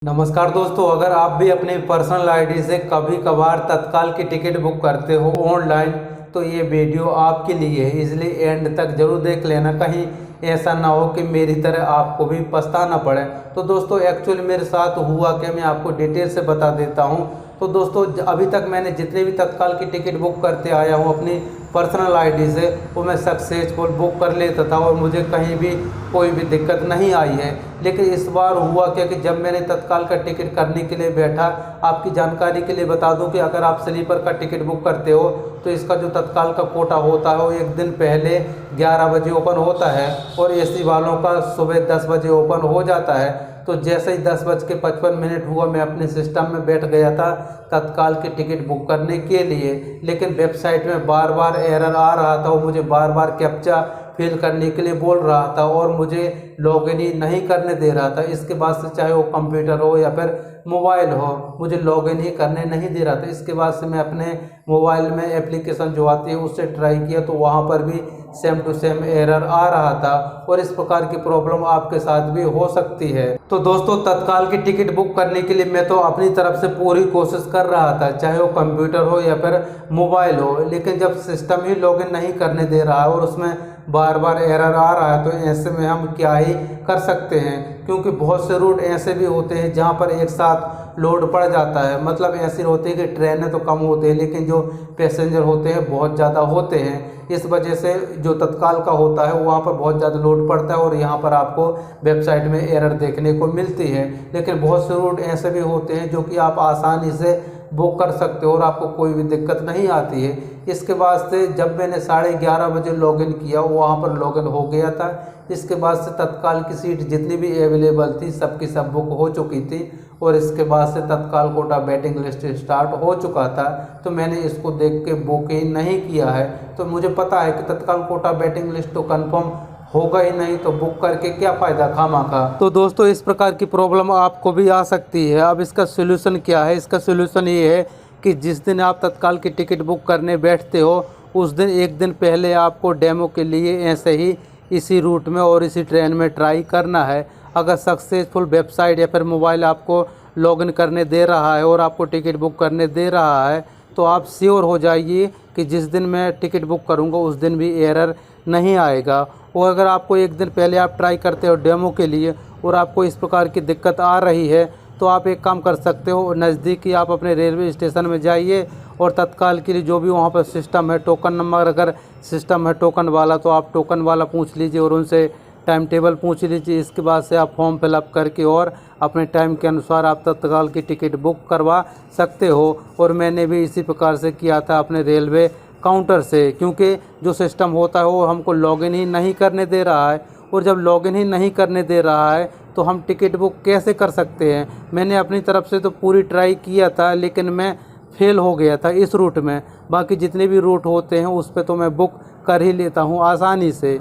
नमस्कार दोस्तों, अगर आप भी अपने पर्सनल आईडी से कभी कभार तत्काल की टिकट बुक करते हो ऑनलाइन, तो ये वीडियो आपके लिए है, इसलिए एंड तक जरूर देख लेना। कहीं ऐसा ना हो कि मेरी तरह आपको भी पछताना पड़े। तो दोस्तों एक्चुअली मेरे साथ हुआ कि मैं आपको डिटेल से बता देता हूँ। तो दोस्तों अभी तक मैंने जितने भी तत्काल की टिकट बुक करते आया हूँ अपनी पर्सनल आईडी से, वो मैं सक्सेसफुल बुक कर लेता था और मुझे कहीं भी कोई भी दिक्कत नहीं आई है। लेकिन इस बार हुआ क्या कि जब मैंने तत्काल का टिकट करने के लिए बैठा, आपकी जानकारी के लिए बता दूं कि अगर आप स्लीपर का टिकट बुक करते हो तो इसका जो तत्काल का कोटा होता है वो एक दिन पहले 11 बजे ओपन होता है और एसी वालों का सुबह 10 बजे ओपन हो जाता है। तो जैसे ही 10:55 हुआ, मैं अपने सिस्टम में बैठ गया था तत्काल की टिकट बुक करने के लिए, लेकिन वेबसाइट में बार बार एरर आ रहा था। वो मुझे बार बार कैप्चा फिल करने के लिए बोल रहा था और मुझे लॉगिन ही नहीं करने दे रहा था। इसके बाद से चाहे वो कंप्यूटर हो या फिर मोबाइल हो, मुझे लॉगिन ही करने नहीं दे रहा था। इसके बाद से मैं अपने मोबाइल में एप्लीकेशन जो आती है उससे ट्राई किया, तो वहाँ पर भी सेम टू सेम एरर आ रहा था। और इस प्रकार की प्रॉब्लम आपके साथ भी हो सकती है। तो दोस्तों तत्काल की टिकट बुक करने के लिए मैं तो अपनी तरफ से पूरी कोशिश कर रहा था, चाहे वो कंप्यूटर हो या फिर मोबाइल हो, लेकिन जब सिस्टम ही लॉगिन नहीं करने दे रहा है और उसमें बार बार एरर आ रहा है, तो ऐसे में हम क्या ही कर सकते हैं। क्योंकि बहुत से रूट ऐसे भी होते हैं जहां पर एक साथ लोड पड़ जाता है। मतलब ऐसे होते हैं कि ट्रेनें तो कम होते हैं लेकिन जो पैसेंजर होते हैं बहुत ज़्यादा होते हैं। इस वजह से जो तत्काल का होता है वहाँ पर बहुत ज़्यादा लोड पड़ता है और यहाँ पर आपको वेबसाइट में एरर देखने को मिलती है। लेकिन बहुत से रूट ऐसे भी होते हैं जो कि आप आसानी से बुक कर सकते हो और आपको कोई भी दिक्कत नहीं आती है। इसके बाद से जब मैंने 11:30 बजे लॉगिन किया, वहाँ पर लॉगिन हो गया था। इसके बाद से तत्काल की सीट जितनी भी अवेलेबल थी सबकी सब बुक हो चुकी थी और इसके बाद से तत्काल कोटा वेटिंग लिस्ट स्टार्ट हो चुका था। तो मैंने इसको देख के बुक ही नहीं किया है। तो मुझे पता है कि तत्काल कोटा वेटिंग लिस्ट तो कंफर्म होगा ही नहीं, तो बुक करके क्या फ़ायदा खामखा। तो दोस्तों इस प्रकार की प्रॉब्लम आपको भी आ सकती है। अब इसका सोल्यूशन क्या है? इसका सोल्यूशन ये है कि जिस दिन आप तत्काल की टिकट बुक करने बैठते हो उस दिन एक दिन पहले आपको डेमो के लिए ऐसे ही इसी रूट में और इसी ट्रेन में ट्राई करना है। अगर सक्सेसफुल वेबसाइट या फिर मोबाइल आपको लॉगिन करने दे रहा है और आपको टिकट बुक करने दे रहा है, तो आप श्योर हो जाइए कि जिस दिन मैं टिकट बुक करूंगा उस दिन भी एरर नहीं आएगा। और अगर आपको एक दिन पहले आप ट्राई करते हो डेमो के लिए और आपको इस प्रकार की दिक्कत आ रही है, तो आप एक काम कर सकते हो, नज़दीकी आप अपने रेलवे स्टेशन में जाइए और तत्काल के लिए जो भी वहाँ पर सिस्टम है, टोकन नंबर अगर सिस्टम है टोकन वाला, तो आप टोकन वाला पूछ लीजिए और उनसे टाइम टेबल पूछ लीजिए। इसके बाद से आप फॉर्म फिलअप करके और अपने टाइम के अनुसार आप तत्काल की टिकट बुक करवा सकते हो। और मैंने भी इसी प्रकार से किया था अपने रेलवे काउंटर से, क्योंकि जो सिस्टम होता है वो हमको लॉगिन ही नहीं करने दे रहा है। और जब लॉगिन ही नहीं करने दे रहा है तो हम टिकट बुक कैसे कर सकते हैं? मैंने अपनी तरफ से तो पूरी ट्राई किया था लेकिन मैं फेल हो गया था इस रूट में। बाकी जितने भी रूट होते हैं उस पर तो मैं बुक कर ही लेता हूँ आसानी से।